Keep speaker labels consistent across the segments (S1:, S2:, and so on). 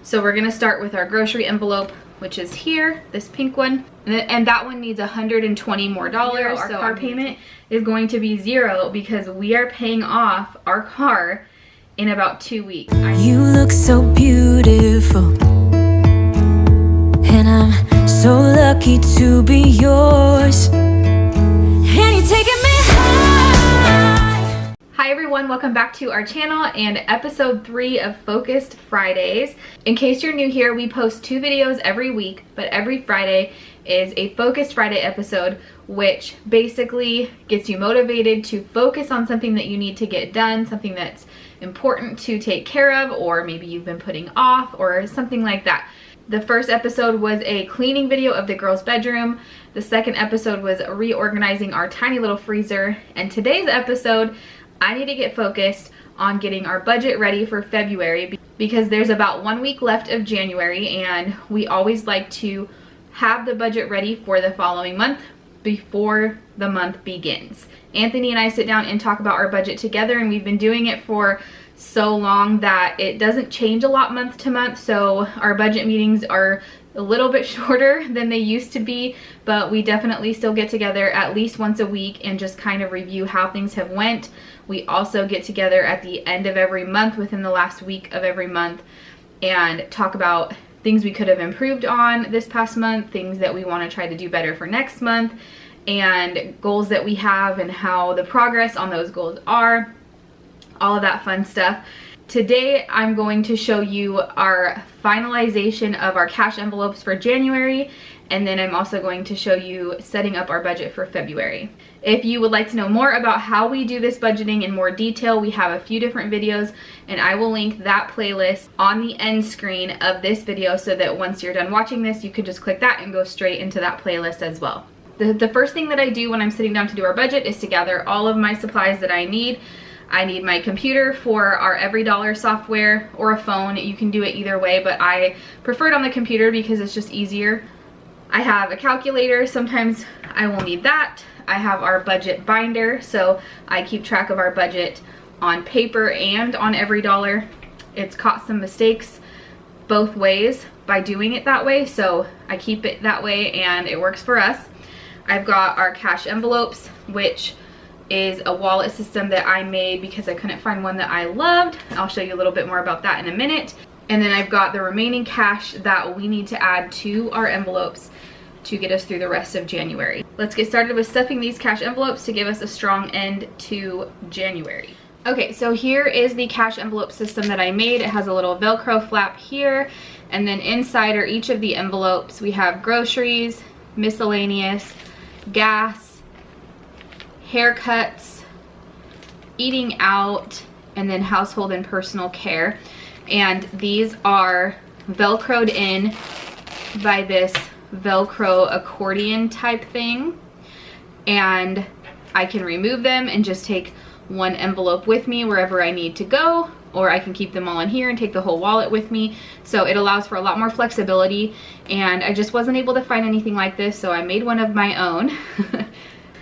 S1: So we're gonna start with our grocery envelope, which is here, this pink one, and that one needs $120 more. So our payment is going to be $0 because we are paying off our car in about 2 weeks.
S2: You look so beautiful, and I'm so lucky to be yours, and you're taking me high.
S1: Hi everyone, welcome back to our channel and episode 3 of Focused Fridays. In case you're new here, we post 2 videos every week, but every Friday is a Focused Friday episode, which basically gets you motivated to focus on something that you need to get done, something that's important to take care of, or maybe you've been putting off or something like that. The first episode was a cleaning video of the girls' bedroom. The second episode was reorganizing our tiny little freezer. And today's episode, I need to get focused on getting our budget ready for February because there's about 1 week left of January, and we always like to have the budget ready for the following month before the month begins. Anthony and I sit down and talk about our budget together, and we've been doing it for so long that it doesn't change a lot month to month, so our budget meetings are a little bit shorter than they used to be, but we definitely still get together at least once a week and just kind of review how things have went. We also get together at the end of every month, within the last week of every month, and talk about things we could have improved on this past month, things that we want to try to do better for next month, and goals that we have and how the progress on those goals are, all of that fun stuff. Today I'm going to show you our finalization of our cash envelopes for January, and then I'm also going to show you setting up our budget for February. If you would like to know more about how we do this budgeting in more detail, we have a few different videos, and I will link that playlist on the end screen of this video so that once you're done watching this, you can just click that and go straight into that playlist as well. The first thing that I do when I'm sitting down to do our budget is to gather all of my supplies that I need. I need my computer for our EveryDollar software, or a phone. You can do it either way, but I prefer it on the computer because it's just easier. I have a calculator. Sometimes I will need that. I have our budget binder, so I keep track of our budget on paper and on EveryDollar. It's caught some mistakes both ways by doing it that way, so I keep it that way and it works for us. I've got our cash envelopes, which is a wallet system that I made because I couldn't find one that I loved. I'll show you a little bit more about that in a minute. And then I've got the remaining cash that we need to add to our envelopes to get us through the rest of January. Let's get started with stuffing these cash envelopes to give us a strong end to January. Okay, so here is the cash envelope system that I made. It has a little Velcro flap here, and then inside are each of the envelopes. We have groceries, miscellaneous, gas, haircuts, eating out, and then household and personal care. And these are Velcroed in by this Velcro accordion type thing, and I can remove them and just take one envelope with me wherever I need to go, or I can keep them all in here and take the whole wallet with me. So it allows for a lot more flexibility, and I just wasn't able to find anything like this, so I made one of my own.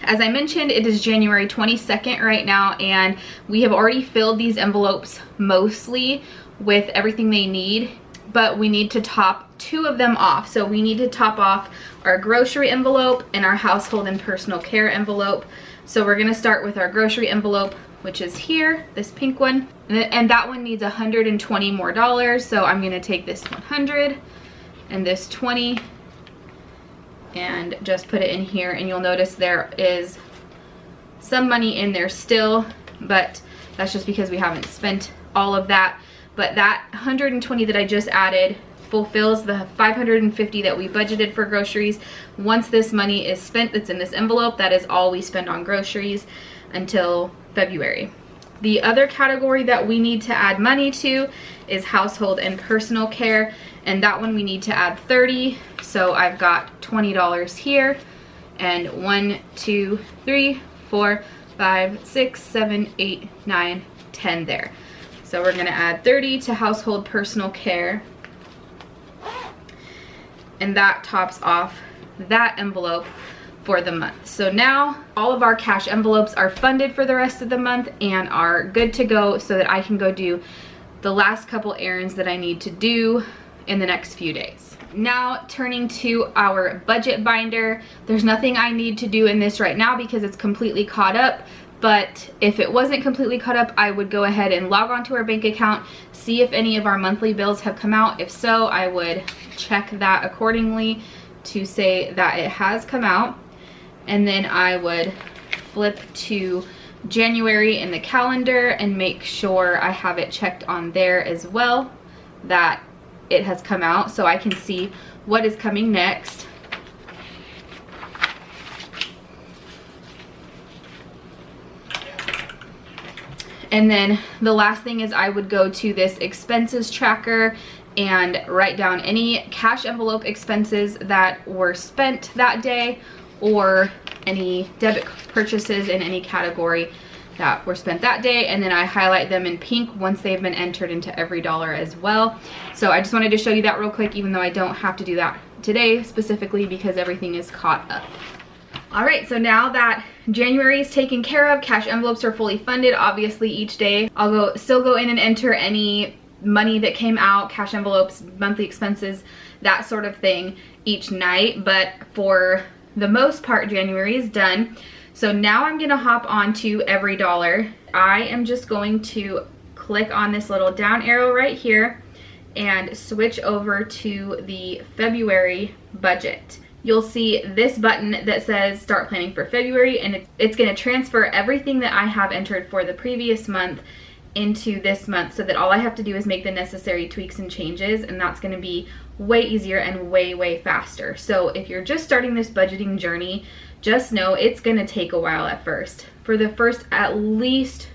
S1: As I mentioned, it is January 22nd right now, and we have already filled these envelopes mostly with everything they need, but we need to top 2 of them off. So we need to top off our grocery envelope and our household and personal care envelope. So we're gonna start with our grocery envelope, which is here, this pink one, and that one needs $120 more. So I'm gonna take this 100 and this 20 and just put it in here, and you'll notice there is some money in there still, but that's just because we haven't spent all of that. But that 120 that I just added fulfills the 550 that we budgeted for groceries. Once this money is spent that's in this envelope, that is all we spend on groceries until February. The other category that we need to add money to is household and personal care, and that one we need to add 30. So I've got $20 here, and 1, 2, 3, 4, 5, 6, 7, 8, 9, 10 there. So we're gonna add 30 to household personal care, and that tops off that envelope for the month. So now all of our cash envelopes are funded for the rest of the month and are good to go so that I can go do the last couple errands that I need to do in the next few days. Now turning to our budget binder, there's nothing I need to do in this right now because it's completely caught up. But if it wasn't completely caught up, I would go ahead and log on to our bank account, see if any of our monthly bills have come out. If so, I would check that accordingly to say that it has come out. And then I would flip to January in the calendar and make sure I have it checked on there as well, that it has come out, so I can see what is coming next. And then the last thing is I would go to this expenses tracker and write down any cash envelope expenses that were spent that day, or any debit purchases in any category that were spent that day, and then I highlight them in pink once they've been entered into every dollar as well. So I just wanted to show you that real quick, even though I don't have to do that today specifically because everything is caught up. All right, so now that January is taken care of, cash envelopes are fully funded. Obviously each day I'll still go in and enter any money that came out, cash envelopes, monthly expenses, that sort of thing each night. But for the most part, January is done. So now I'm gonna hop on to every dollar. I am just going to click on this little down arrow right here and switch over to the February budget. You'll see this button that says start planning for February, and it's gonna transfer everything that I have entered for the previous month into this month, so that all I have to do is make the necessary tweaks and changes, and that's gonna be way easier and way faster. So if you're just starting this budgeting journey, just know it's gonna take a while at first. For the first at least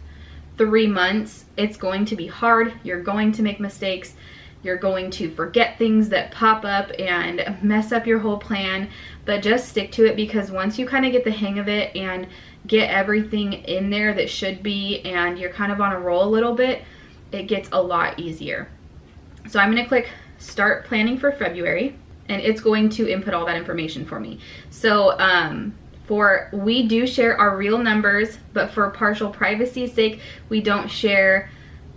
S1: 3 months, it's going to be hard. You're going to make mistakes. You're going to forget things that pop up and mess up your whole plan, but just stick to it, because once you kind of get the hang of it and get everything in there that should be, and you're kind of on a roll a little bit, it gets a lot easier. So I'm gonna click start planning for February, and it's going to input all that information for me. So we do share our real numbers, but for partial privacy's sake, we don't share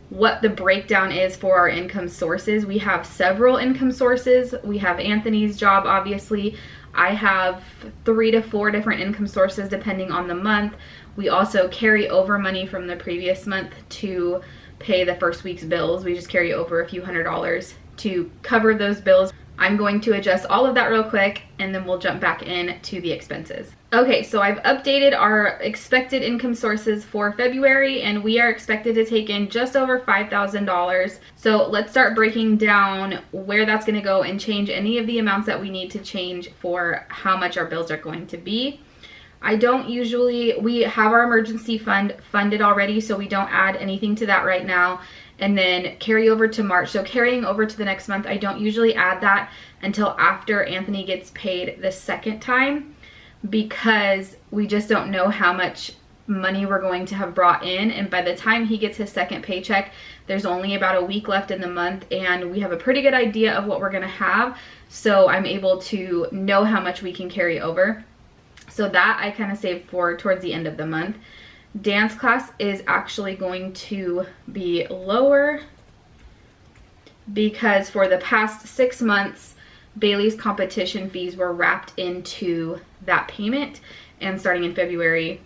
S1: what the breakdown is for our income sources. We have several income sources. We have Anthony's job, obviously. I have 3 to 4 different income sources depending on the month. We also carry over money from the previous month to pay the first week's bills. We just carry over a few $100s to cover those bills. I'm going to adjust all of that real quick, and then we'll jump back in to the expenses. Okay, so I've updated our expected income sources for February, and we are expected to take in just over $5,000. So let's start breaking down where that's gonna go and change any of the amounts that we need to change for how much our bills are going to be. We have our emergency fund funded already, so we don't add anything to that right now. And then carry over to March. So carrying over to the next month, I don't usually add that until after Anthony gets paid the second time, because we just don't know how much money we're going to have brought in. And by the time he gets his second paycheck, there's only about a week left in the month, and we have a pretty good idea of what we're gonna have. So I'm able to know how much we can carry over. So that I kind of save for towards the end of the month. Dance class is actually going to be lower, because for the past 6 months, Bailey's competition fees were wrapped into that payment, and starting in February,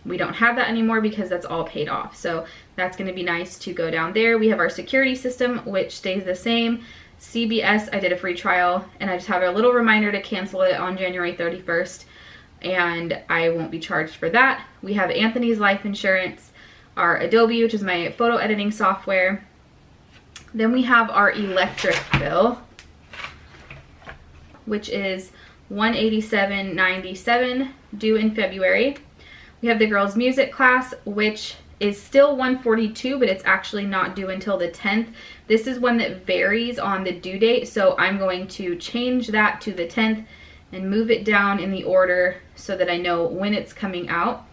S1: we don't have that anymore because that's all paid off. So that's going to be nice to go down there. We have our security system, which stays the same. CBS, I did a free trial, and I just have a little reminder to cancel it on January 31st. And I won't be charged for that. We have Anthony's life insurance, our Adobe, which is my photo editing software. Then we have our electric bill, which is $187.97 due in February. We have the girls' music class, which is still $142, but it's actually not due until the 10th. This is one that varies on the due date, so I'm going to change that to the 10th and move it down in the order so that I know when it's coming out.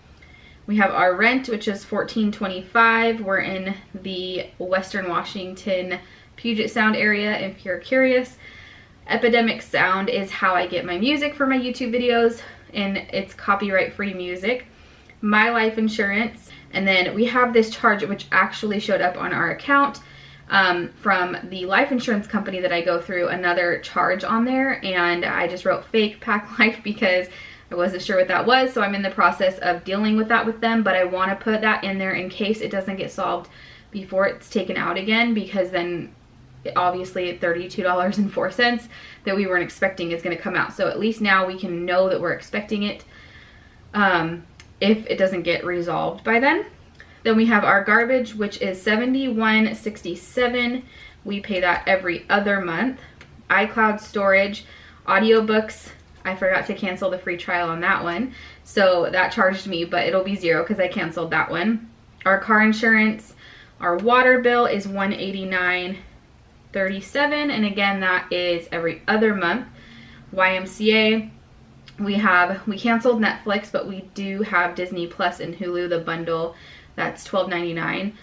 S1: We have our rent, which is $14.25. We're in the Western Washington, Puget Sound area, if you're curious. Epidemic Sound is how I get my music for my YouTube videos, and it's copyright-free music. My life insurance, and then we have this charge which actually showed up on our account. from the life insurance company that I go through another charge on there, and I just wrote fake pack life because I wasn't sure what that was. So I'm in the process of dealing with that with them, but I want to put that in there in case it doesn't get solved before it's taken out again, because then obviously $32.04 that we weren't expecting is going to come out. So at least now we can know that we're expecting it if it doesn't get resolved by then. Then we have our garbage, which is $71.67. We pay that every other month. iCloud storage, audiobooks. I forgot to cancel the free trial on that one, so that charged me, but it'll be $0 because I canceled that one. Our car insurance, our water bill is $189.37, and again, that is every other month. YMCA, we canceled Netflix, but we do have Disney Plus and Hulu, the bundle. That's $12.99.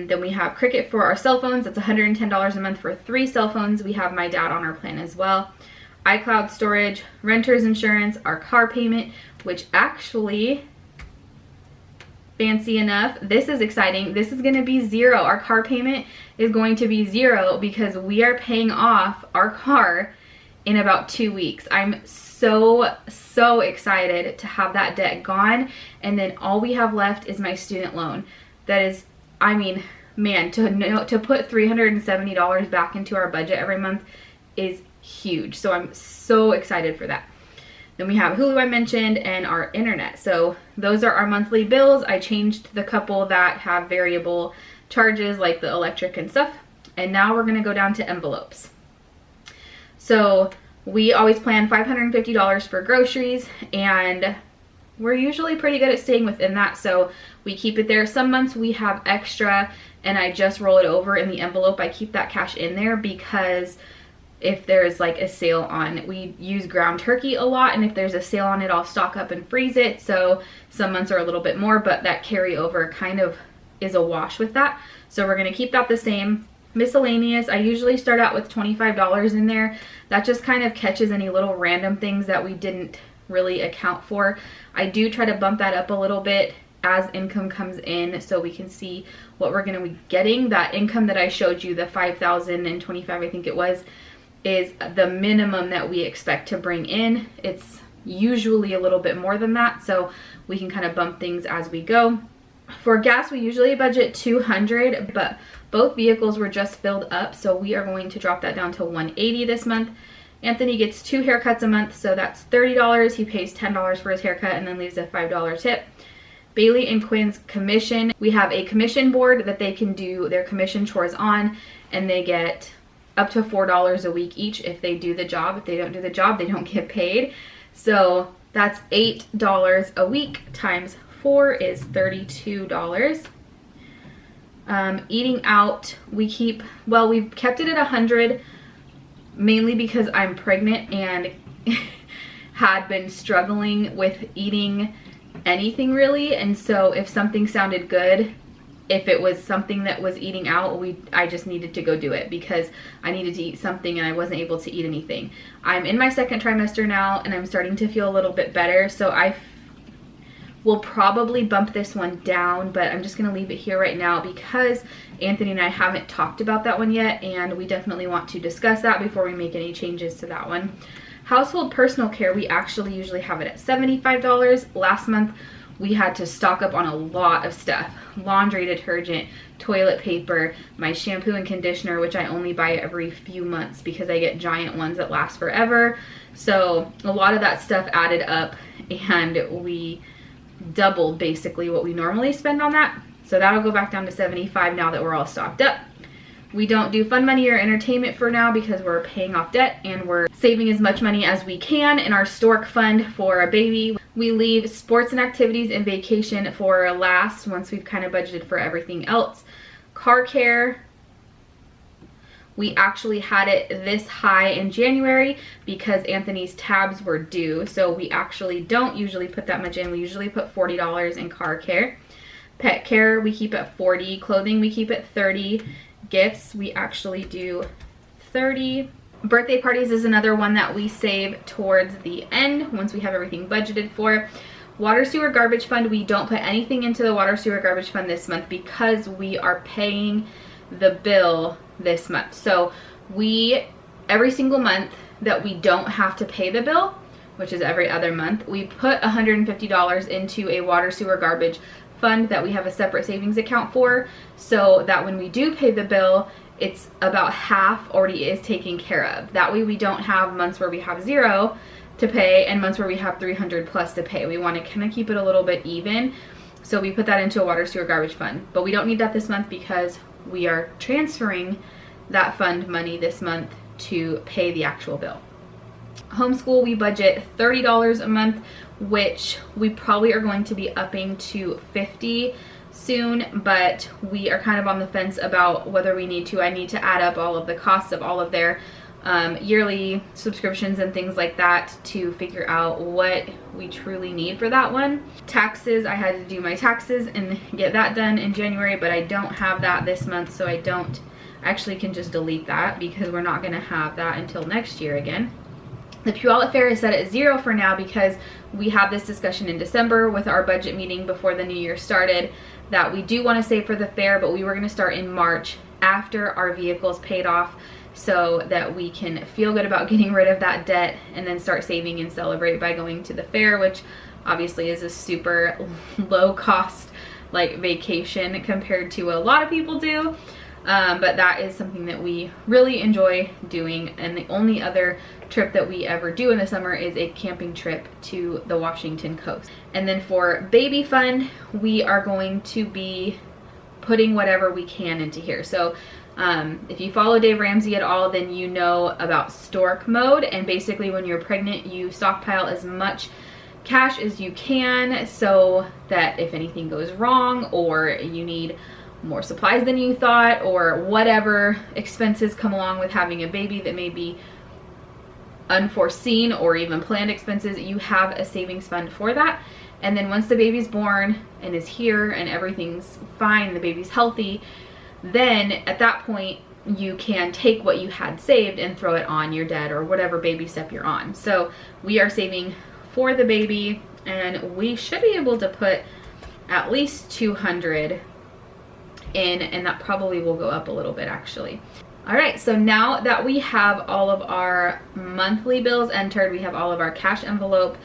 S1: Then we have Cricket for our cell phones. That's $110 a month for 3 cell phones. We have my dad on our plan as well. iCloud storage, renter's insurance, our car payment, which actually, fancy enough, this is exciting. This is going to be $0. Our car payment is going to be $0 because we are paying off our car in about 2 weeks. I'm so excited to have that debt gone, and then all we have left is my student loan. That is, I mean, man, to put $370 back into our budget every month is huge. So I'm so excited for that. Then we have Hulu, I mentioned, and our internet. So those are our monthly bills. I changed the couple that have variable charges like the electric and stuff. And now we're going to go down to envelopes. So we always plan $550 for groceries, and we're usually pretty good at staying within that, so we keep it there. Some months we have extra and I just roll it over in the envelope. I keep that cash in there because if there's like a sale on, we use ground turkey a lot, and if there's a sale on it, I'll stock up and freeze it. So some months are a little bit more, but that carryover kind of is a wash with that. So we're going to keep that the same. Miscellaneous, I usually start out with $25 in there. That just kind of catches any little random things that we didn't really account for. I do try to bump that up a little bit as income comes in so we can see what we're going to be getting. That income that I showed you, the $5,025 I think it was, is the minimum that we expect to bring in. It's usually a little bit more than that, so we can kind of bump things as we go. For gas, we usually budget $200, but both vehicles were just filled up, so we are going to drop that down to $180 this month. Anthony gets 2 haircuts a month, so that's $30. He pays $10 for his haircut and then leaves a $5 tip. Bailey and Quinn's commission. We have a commission board that they can do their commission chores on, and they get up to $4 a week each if they do the job. If they don't do the job, they don't get paid. So that's $8 a week times 4 is $32. Eating out, we've kept it at 100 mainly because I'm pregnant and had been struggling with eating anything really, and so if something sounded good, if it was something that was eating out, I just needed to go do it because I needed to eat something and I wasn't able to eat anything. I'm in my 2nd trimester now and I'm starting to feel a little bit better, so I will probably bump this one down, but I'm just going to leave it here right now because Anthony and I haven't talked about that one yet, and we definitely want to discuss that before we make any changes to that one. Household personal care, we actually usually have it at $75. Last month we had to stock up on a lot of stuff. Laundry detergent, toilet paper, my shampoo and conditioner, which I only buy every few months because I get giant ones that last forever. So a lot of that stuff added up, and we doubled basically what we normally spend on that. So that'll go back down to $75 now that we're all stocked up. We don't do fun money or entertainment for now because we're paying off debt and we're saving as much money as we can in our stork fund for a baby. We leave sports and activities and vacation for last once we've kind of budgeted for everything else. Car care, we actually had it this high in January because Anthony's tabs were due. So we actually don't usually put that much in. We usually put $40 in car care. Pet care, we keep at $40. Clothing, we keep at $30. Gifts, we actually do $30. Birthday parties is another one that we save towards the end once we have everything budgeted for. Water, sewer, garbage fund, we don't put anything into the water, sewer, garbage fund this month because we are paying the bill this month. So every single month that we don't have to pay the bill, which is every other month, we put $150 into a water, sewer, garbage fund that we have a separate savings account for, so that when we do pay the bill, it's about half already is taken care of. That way we don't have months where we have 0 to pay and months where we have 300 plus to pay. We want to kind of keep it a little bit even. So we put that into a water, sewer, garbage fund. But we don't need that this month because we are transferring that fund money this month to pay the actual bill. Homeschool, we budget $30 a month, which we probably are going to be upping to $50 soon, but we are kind of on the fence about whether we need to. I need to add up all of the costs of all of their yearly subscriptions and things like that to figure out what we truly need for that one. Taxes, I had to do my taxes and get that done in January, but I don't have that this month, so I actually can just delete that because we're not going to have that until next year again. The Puyallup Fair is set at 0 for now because we had this discussion in December with our budget meeting before the new year started that we do want to save for the fair, but we were going to start in March after our vehicles paid off so that we can feel good about getting rid of that debt and then start saving and celebrate by going to the fair, which obviously is a super low cost like vacation compared to what a lot of people do. But that is something that we really enjoy doing, and the only other trip that we ever do in the summer is a camping trip to the Washington coast. And then for baby fund, we are going to be putting whatever we can into here. So if you follow Dave Ramsey at all, then you know about stork mode, and basically when you're pregnant you stockpile as much cash as you can so that if anything goes wrong or you need more supplies than you thought or whatever expenses come along with having a baby that may be unforeseen or even planned expenses, you have a savings fund for that. And then once the baby's born and is here and everything's fine, the baby's healthy, then at that point you can take what you had saved and throw it on your debt or whatever baby step you're on. So we are saving for the baby, and we should be able to put at least $200 in, and that probably will go up a little bit actually. All right, so now that we have all of our monthly bills entered, we have all of our cash envelope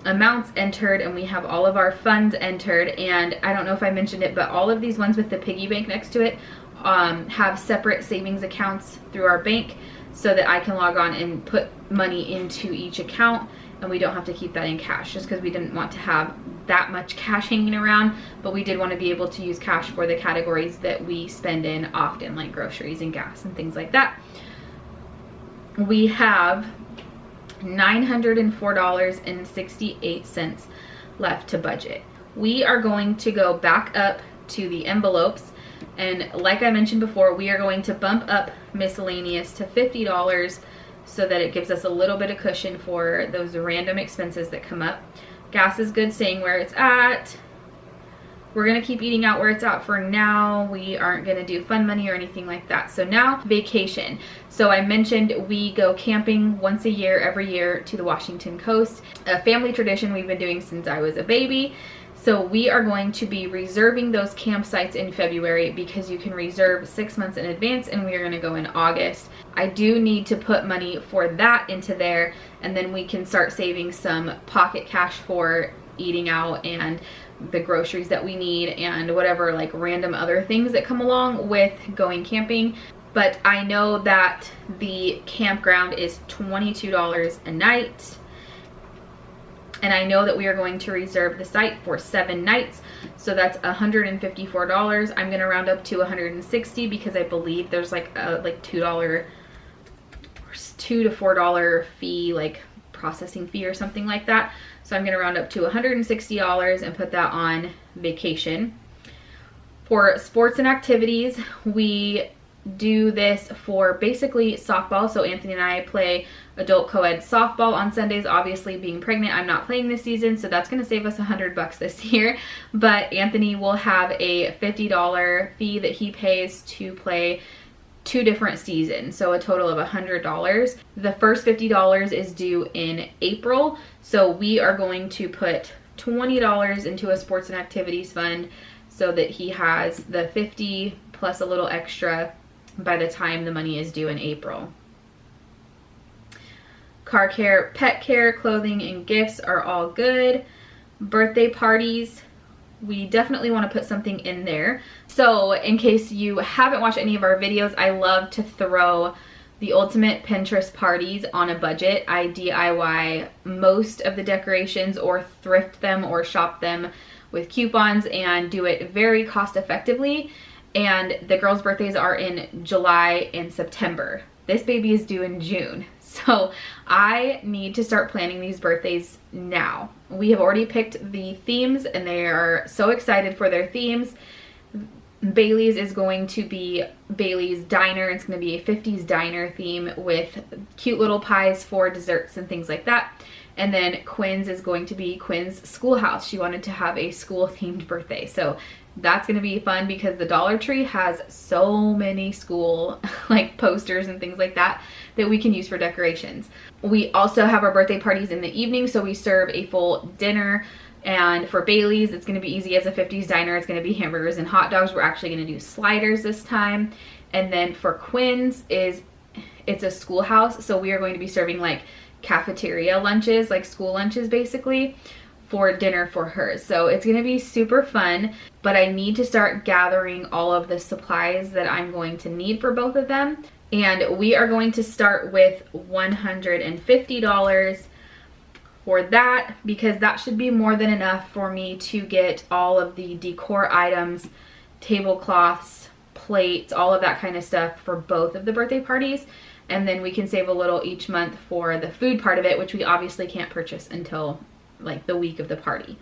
S1: amounts entered, and we have all of our funds entered, and I don't know if I mentioned it, but all of these ones with the piggy bank next to it have separate savings accounts through our bank so that I can log on and put money into each account, and we don't have to keep that in cash just because we didn't want to have that much cash hanging around, but we did want to be able to use cash for the categories that we spend in often, like groceries and gas and things like that. We have $904.68 left to budget. We are going to go back up to the envelopes, and like I mentioned before, we are going to bump up miscellaneous to $50 so that it gives us a little bit of cushion for those random expenses that come up. Gas is good staying where it's at. We're gonna keep eating out where it's at for now. We aren't gonna do fun money or anything like that. So now vacation. So I mentioned we go camping once a year, every year, to the Washington coast. A family tradition we've been doing since I was a baby. So we are going to be reserving those campsites in February because you can reserve 6 months in advance, and we are gonna go in August. I do need to put money for that into there, and then we can start saving some pocket cash for eating out and the groceries that we need and whatever like random other things that come along with going camping. But I know that the campground is $22 a night, and I know that we are going to reserve the site for 7 nights, so that's $154. I'm gonna round up to $160 because I believe there's like a $2 to $4 fee, like processing fee or something like that. So I'm gonna round up to $160 and put that on vacation. For sports and activities, we do this for basically softball. So Anthony and I play adult co-ed softball on Sundays. Obviously, being pregnant, I'm not playing this season, so that's gonna save us $100 this year. But Anthony will have a $50 fee that he pays to play 2 different seasons, so a total of $100. The first $50 is due in April, so we are going to put $20 into a sports and activities fund so that he has the $50 plus a little extra by the time the money is due in April. Car care, pet care, clothing, and gifts are all good. Birthday parties, we definitely want to put something in there. So in case you haven't watched any of our videos, I love to throw the ultimate Pinterest parties on a budget. I DIY most of the decorations or thrift them or shop them with coupons and do it very cost effectively. And the girls' birthdays are in July and September. This baby is due in June. So I need to start planning these birthdays now. We have already picked the themes and they are so excited for their themes. Bailey's is going to be Bailey's Diner. It's going to be a 50s diner theme with cute little pies for desserts and things like that. And then Quinn's is going to be Quinn's Schoolhouse. She wanted to have a school themed birthday. So that's going to be fun because the Dollar Tree has so many school like posters and things like that that we can use for decorations. We also have our birthday parties in the evening, so we serve a full dinner. And for Bailey's, it's going to be easy as a 50s diner. It's going to be hamburgers and hot dogs. We're actually going to do sliders this time. And then for Quinn's it's a schoolhouse, so we are going to be serving like cafeteria lunches, like school lunches basically, for dinner for her. So it's going to be super fun, but I need to start gathering all of the supplies that I'm going to need for both of them. And we are going to start with $150 for that, because that should be more than enough for me to get all of the decor items, tablecloths, plates, all of that kind of stuff for both of the birthday parties. And then we can save a little each month for the food part of it, which we obviously can't purchase until like the week of the party.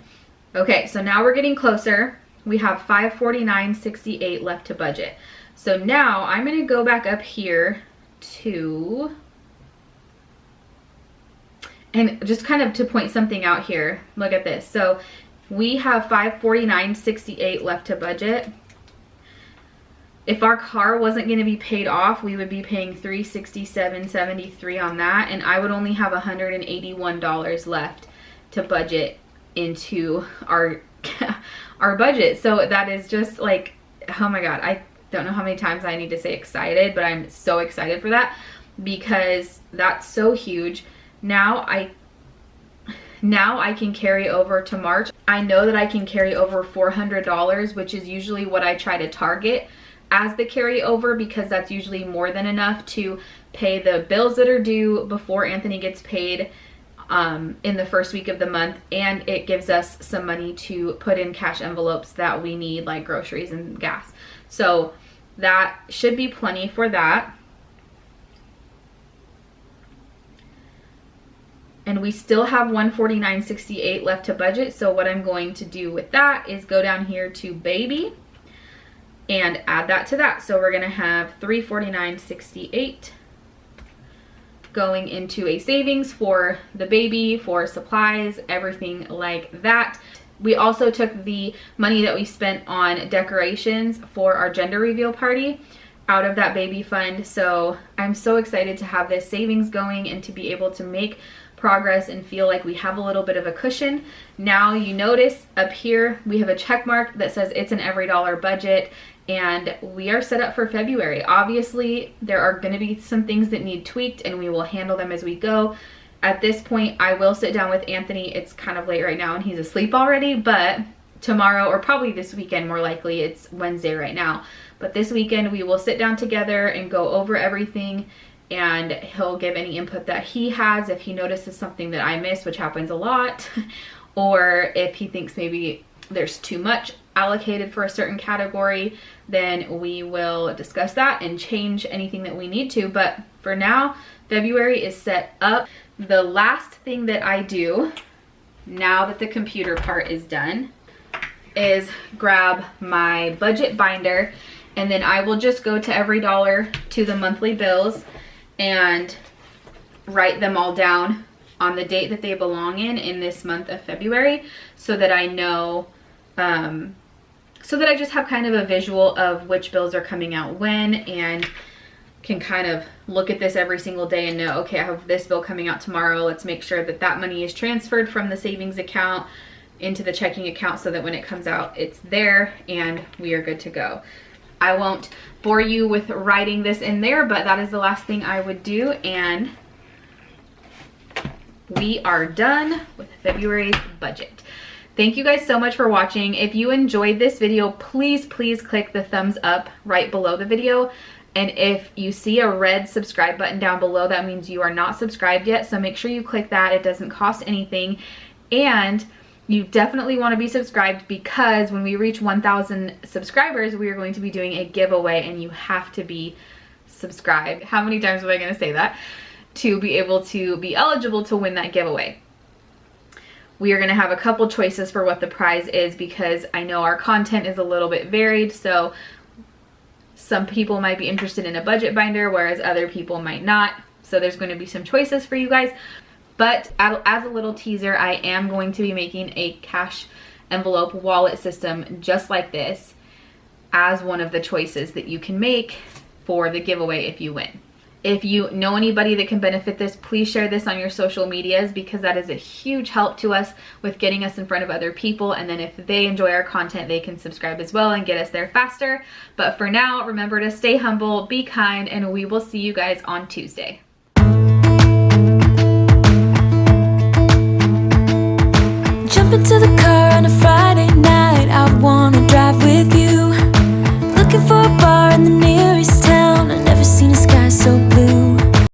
S1: Okay, so now we're getting closer. We have $549.68 left to budget. So now I'm going to go back up here to, and just kind of to point something out here, look at this. So we have $549.68 left to budget. If our car wasn't going to be paid off, we would be paying $367.73 on that, and I would only have $181 left to budget into our budget. So that is just like, oh my god, I don't know how many times I need to say excited, but I'm so excited for that because that's so huge. Now I can carry over to March. I know that I can carry over $400, which is usually what I try to target as the carryover, because that's usually more than enough to pay the bills that are due before Anthony gets paid in the first week of the month, and it gives us some money to put in cash envelopes that we need, like groceries and gas. So that should be plenty for that. And we still have $149.68 left to budget. So what I'm going to do with that is go down here to baby and add that to that. So we're going to have $349.68 going into a savings for the baby, for supplies, everything like that. We also took the money that we spent on decorations for our gender reveal party out of that baby fund. So I'm so excited to have this savings going and to be able to make progress and feel like we have a little bit of a cushion. Now you notice up here we have a check mark that says it's an every dollar budget, and we are set up for February. Obviously there are going to be some things that need tweaked and we will handle them as we go. At this point I will sit down with Anthony. It's kind of late right now and he's asleep already, but tomorrow, or probably this weekend, more likely, it's Wednesday right now, but this weekend we will sit down together and go over everything, and he'll give any input that he has if he notices something that I missed, which happens a lot, or if he thinks maybe there's too much allocated for a certain category, then we will discuss that and change anything that we need to. But for now, February is set up. The last thing that I do now that the computer part is done is grab my budget binder, and then I will just go to every dollar to the monthly bills and write them all down on the date that they belong in this month of February, so that I know, so that I just have kind of a visual of which bills are coming out when, and can kind of look at this every single day and know, okay, I have this bill coming out tomorrow. Let's make sure that that money is transferred from the savings account into the checking account so that when it comes out, it's there and we are good to go. I won't bore you with writing this in there, but that is the last thing I would do, and we are done with February's budget. Thank you guys so much for watching. If you enjoyed this video, please click the thumbs up right below the video. And if you see a red subscribe button down below, that means you are not subscribed yet. So make sure you click that. It doesn't cost anything. And you definitely want to be subscribed, because when we reach 1,000 subscribers, we are going to be doing a giveaway, and you have to be subscribed. How many times am I going to say that? To be able to be eligible to win that giveaway. We are going to have a couple choices for what the prize is, because I know our content is a little bit varied. So some people might be interested in a budget binder, whereas other people might not. So there's going to be some choices for you guys. But as a little teaser, I am going to be making a cash envelope wallet system just like this as one of the choices that you can make for the giveaway if you win. If you know anybody that can benefit this, please share this on your social medias, because that is a huge help to us with getting us in front of other people. And then if they enjoy our content, they can subscribe as well and get us there faster. But for now, remember to stay humble, be kind, and we will see you guys on Tuesday.
S2: Jump into the car on a